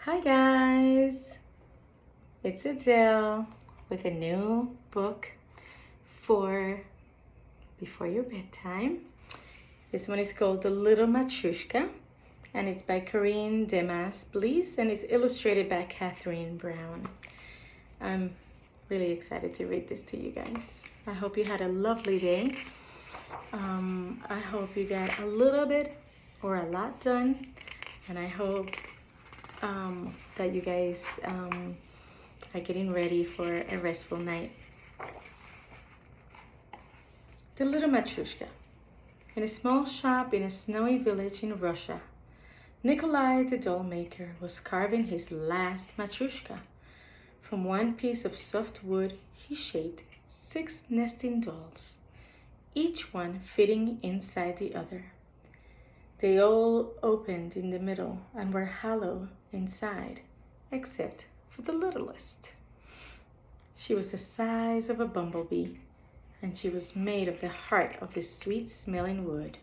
Hi guys, it's Edel with a new book for before your bedtime. This one is called The Little Matryoshka and it's by Corinne Demas Bliss and it's illustrated by Catherine Brown. I'm really excited to read this to you guys. I hope you had a lovely day. I hope you got a little bit or a lot done, and I hope that you guys are getting ready for a restful night. The Little Matryoshka. In a small shop in a snowy village in Russia, Nikolai the doll maker was carving his last matryoshka. From one piece of soft wood, he shaped 6 nesting dolls, each one fitting inside the other. They all opened in the middle and were hollow inside, except for the littlest. She was the size of a bumblebee, and she was made of the heart of the sweet-smelling wood.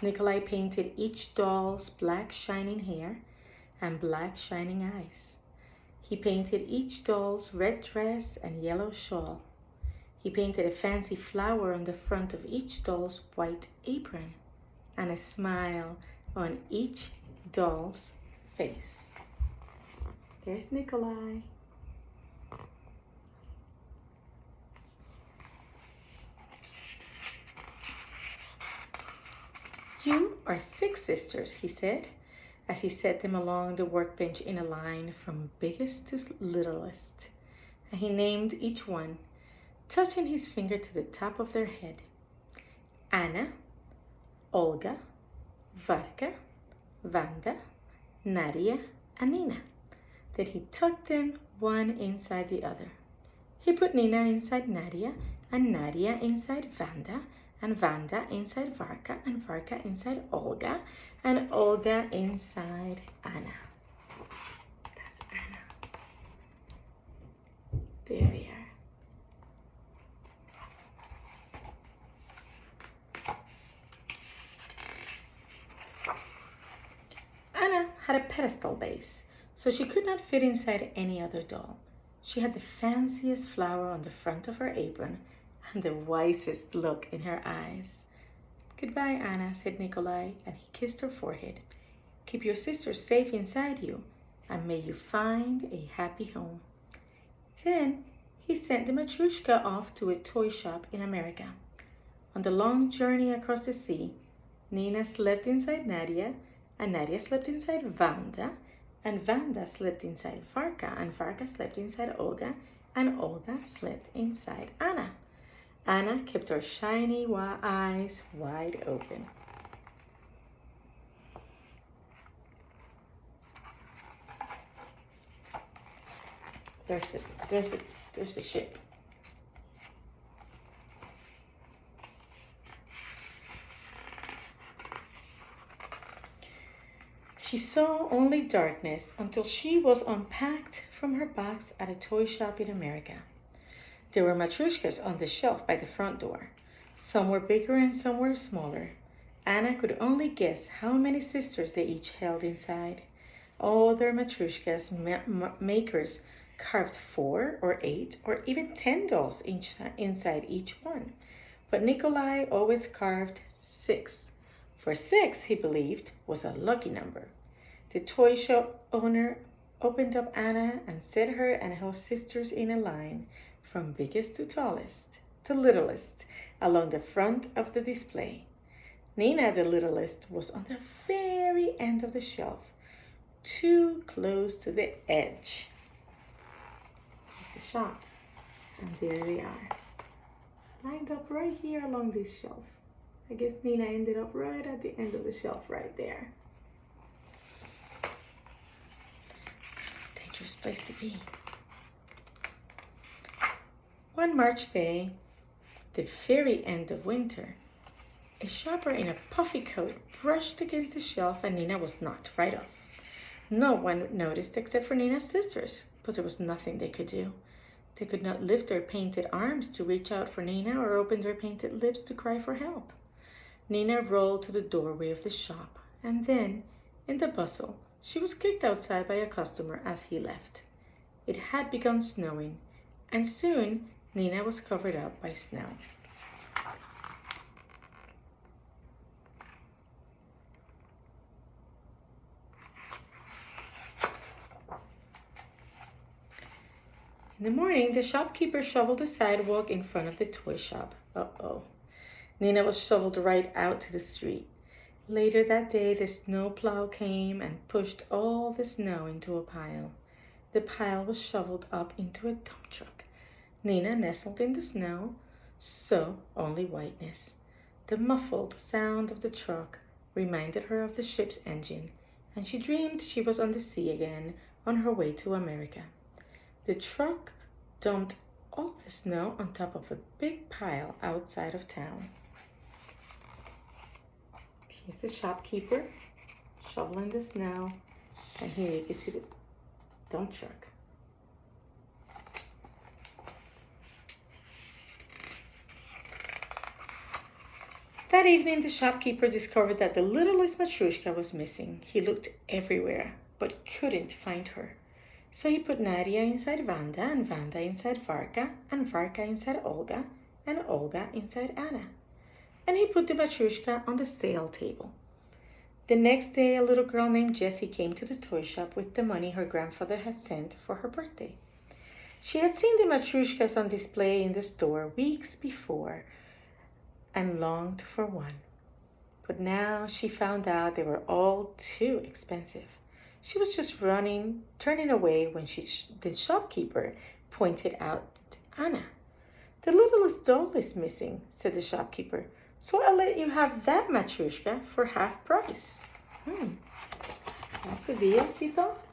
Nikolai painted each doll's black shining hair and black shining eyes. He painted each doll's red dress and yellow shawl. He painted a fancy flower on the front of each doll's white apron and a smile on each doll's face. There's Nikolai. You are 6 sisters, he said, as he set them along the workbench in a line from biggest to littlest. And he named each one, touching his finger to the top of their head. Anna, Olga, Varka, Vanda, Nadia, and Nina. Then he tucked them one inside the other. He put Nina inside Nadia, and Nadia inside Vanda, and Vanda inside Varka, and Varka inside Olga, and Olga inside Anna. That's Anna. There they are. Anna had a pedestal base, so she could not fit inside any other doll. She had the fanciest flower on the front of her apron and the wisest look in her eyes. Goodbye, Anna, said Nikolai, and he kissed her forehead. Keep your sisters safe inside you, and may you find a happy home. Then he sent the Matryoshka off to a toy shop in America. On the long journey across the sea, Nina slept inside Nadia, and Nadia slept inside Vanda, and Vanda slept inside Varka, and Varka slept inside Olga, and Olga slept inside Anna. Anna kept her shiny eyes wide open. There's the ship. She saw only darkness until she was unpacked from her box at a toy shop in America. There were matryoshkas on the shelf by the front door. Some were bigger and some were smaller. Anna could only guess how many sisters they each held inside. All their matryoshkas makers carved 4 or 8 or even 10 dolls inside each one. But Nikolai always carved 6. For 6, he believed, was a lucky number. The toy shop owner opened up Anna and set her and her sisters in a line, from biggest to tallest, to littlest, along the front of the display. Nina, the littlest, was on the very end of the shelf, too close to the edge. It's the shop, and there they are, lined up right here along this shelf. I guess Nina ended up right at the end of the shelf right there. Dangerous place to be. One March day, the very end of winter, a shopper in a puffy coat brushed against the shelf and Nina was knocked right off. No one noticed except for Nina's sisters, but there was nothing they could do. They could not lift their painted arms to reach out for Nina or open their painted lips to cry for help. Nina rolled to the doorway of the shop, and then, in the bustle, She was kicked outside by a customer as he left. It had begun snowing, and soon Nina was covered up by snow. In the morning, the shopkeeper shoveled the sidewalk in front of the toy shop. Uh-oh. Nina was shoveled right out to the street. Later that day, the snowplow came and pushed all the snow into a pile. The pile was shoveled up into a dump truck. Nina nestled in the snow, so only whiteness. The muffled sound of the truck reminded her of the ship's engine, and she dreamed she was on the sea again on her way to America. The truck dumped all the snow on top of a big pile outside of town. Here's the shopkeeper shoveling the snow, and here you can see this dump truck. That evening, the shopkeeper discovered that the littlest Matryoshka was missing. He looked everywhere, but couldn't find her. So he put Nadia inside Vanda, and Vanda inside Varka, and Varka inside Olga, and Olga inside Anna. And he put the Matryoshka on the sale table. The next day, a little girl named Jessie came to the toy shop with the money her grandfather had sent for her birthday. She had seen the Matryoshkas on display in the store weeks before and longed for one. But now she found out they were all too expensive. She was just turning away when the shopkeeper pointed out Anna. "The littlest doll is missing," said the shopkeeper, "so I'll let you have that Matryoshka for half price." That's a deal, she thought.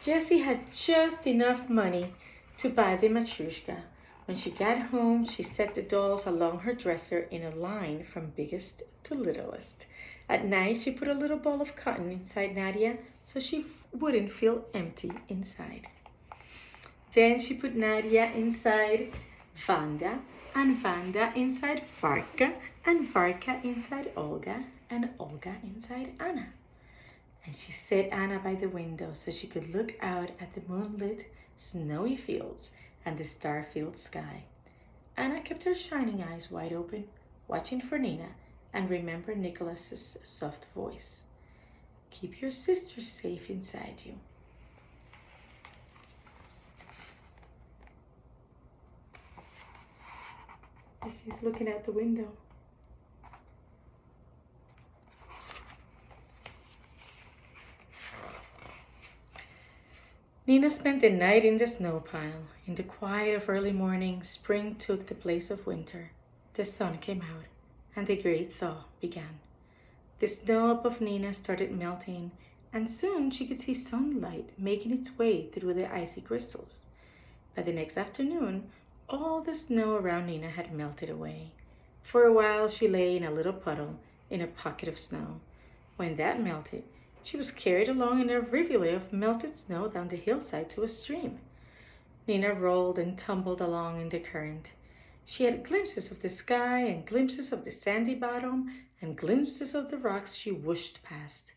Jessie had just enough money to buy the Matryoshka. When she got home, she set the dolls along her dresser in a line from biggest to littlest. At night, she put a little ball of cotton inside Nadia so she wouldn't feel empty inside. Then she put Nadia inside Vanda, and Vanda inside Varka, and Varka inside Olga, and Olga inside Anna. And she set Anna by the window so she could look out at the moonlit, snowy fields and the star-filled sky. Anna kept her shining eyes wide open, watching for Nina, and remembered Nicholas's soft voice. "Keep your sister safe inside you." She's looking out the window. Nina spent the night in the snow pile. In the quiet of early morning, spring took the place of winter. The sun came out, and the great thaw began. The snow above Nina started melting, and soon she could see sunlight making its way through the icy crystals. By the next afternoon, all the snow around Nina had melted away. For a while, she lay in a little puddle in a pocket of snow. When that melted, she was carried along in a rivulet of melted snow down the hillside to a stream. Nina rolled and tumbled along in the current. She had glimpses of the sky and glimpses of the sandy bottom and glimpses of the rocks she whooshed past.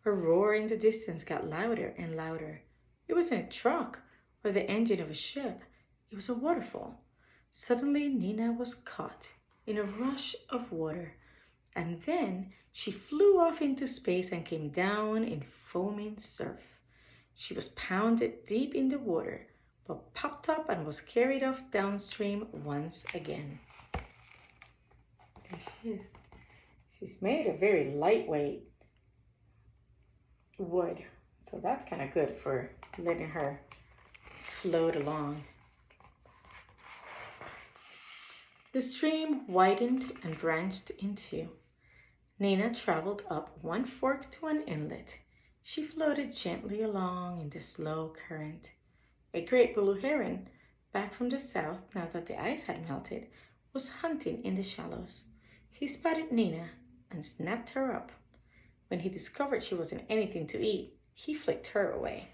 A roar in the distance got louder and louder. It wasn't a truck or the engine of a ship. It was a waterfall. Suddenly, Nina was caught in a rush of water, and then she flew off into space and came down in foaming surf. She was pounded deep in the water, but popped up and was carried off downstream once again. There she is. She's made of very lightweight wood, so that's kind of good for letting her float along. The stream widened and branched in two. Nina traveled up one fork to an inlet. She floated gently along in the slow current. A great blue heron, back from the south now that the ice had melted, was hunting in the shallows. He spotted Nina and snapped her up. When he discovered she wasn't anything to eat, he flicked her away.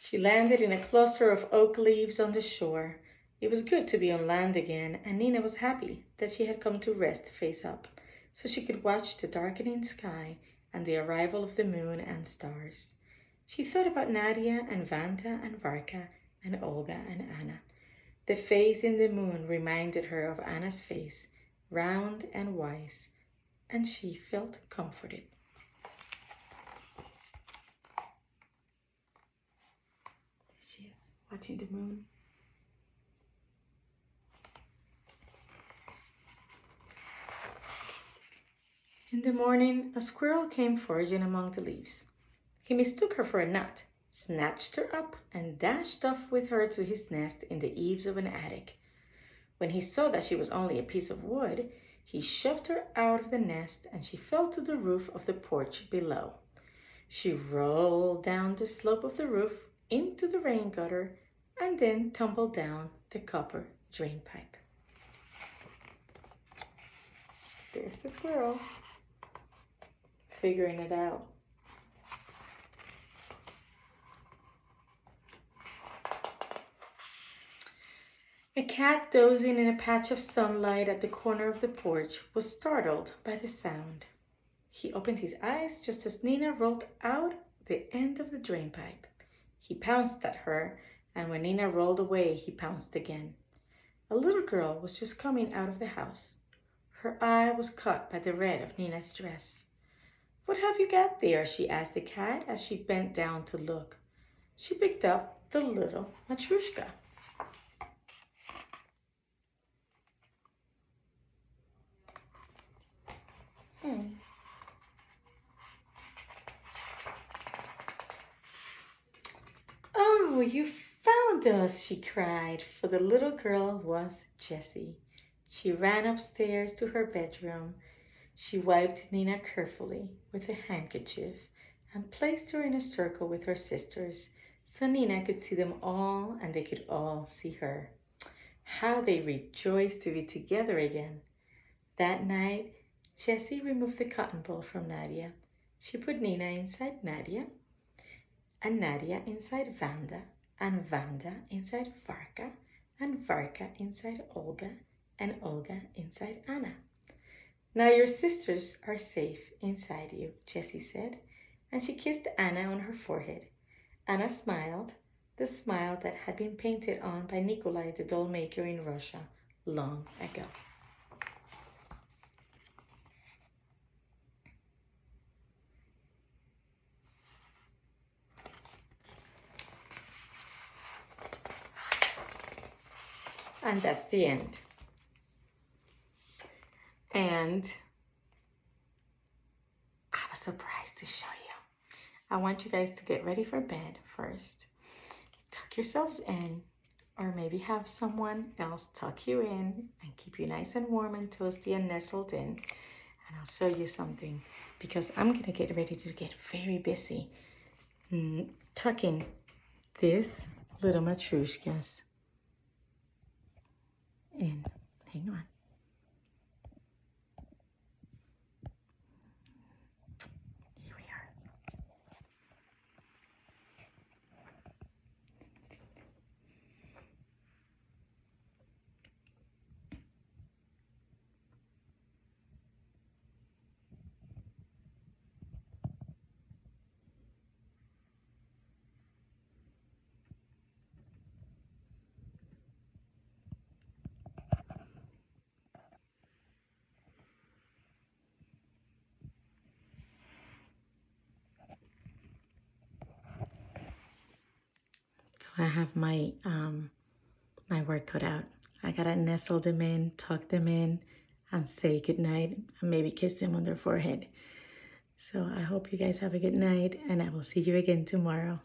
She landed in a cluster of oak leaves on the shore. It was good to be on land again, and Nina was happy that she had come to rest face up, so she could watch the darkening sky and the arrival of the moon and stars. She thought about Nadia and Vanta and Varka and Olga and Anna. The face in the moon reminded her of Anna's face, round and wise, and she felt comforted. There she is, watching the moon. In the morning, a squirrel came foraging among the leaves. He mistook her for a nut, snatched her up, and dashed off with her to his nest in the eaves of an attic. When he saw that she was only a piece of wood, he shoved her out of the nest and she fell to the roof of the porch below. She rolled down the slope of the roof into the rain gutter and then tumbled down the copper drain pipe. There's the squirrel, figuring it out. A cat dozing in a patch of sunlight at the corner of the porch was startled by the sound. He opened his eyes just as Nina rolled out the end of the drain pipe. He pounced at her, and when Nina rolled away, he pounced again. A little girl was just coming out of the house. Her eye was caught by the red of Nina's dress. "What have you got there?" she asked the cat as she bent down to look. She picked up the little Matryoshka. "Oh, you found us," she cried, for the little girl was Jessie. She ran upstairs to her bedroom. She wiped Nina carefully with a handkerchief and placed her in a circle with her sisters so Nina could see them all and they could all see her. How they rejoiced to be together again. That night, Jessie removed the cotton ball from Nadia. She put Nina inside Nadia, and Nadia inside Vanda, and Vanda inside Varka, and Varka inside Olga, and Olga inside Anna. "Now your sisters are safe inside you," Jessie said, and she kissed Anna on her forehead. Anna smiled, the smile that had been painted on by Nikolai the doll maker in Russia long ago. And that's the end. And I have a surprise to show you. I want you guys to get ready for bed first. Tuck yourselves in, or maybe have someone else tuck you in and keep you nice and warm and toasty and nestled in. And I'll show you something because I'm going to get ready to get very busy tucking this little Matryoshkas in. Hang on. Here we are. So I have my my work cut out. I gotta nestle them in, tuck them in, and say goodnight, and maybe kiss them on their forehead. So I hope you guys have a good night, and I will see you again tomorrow.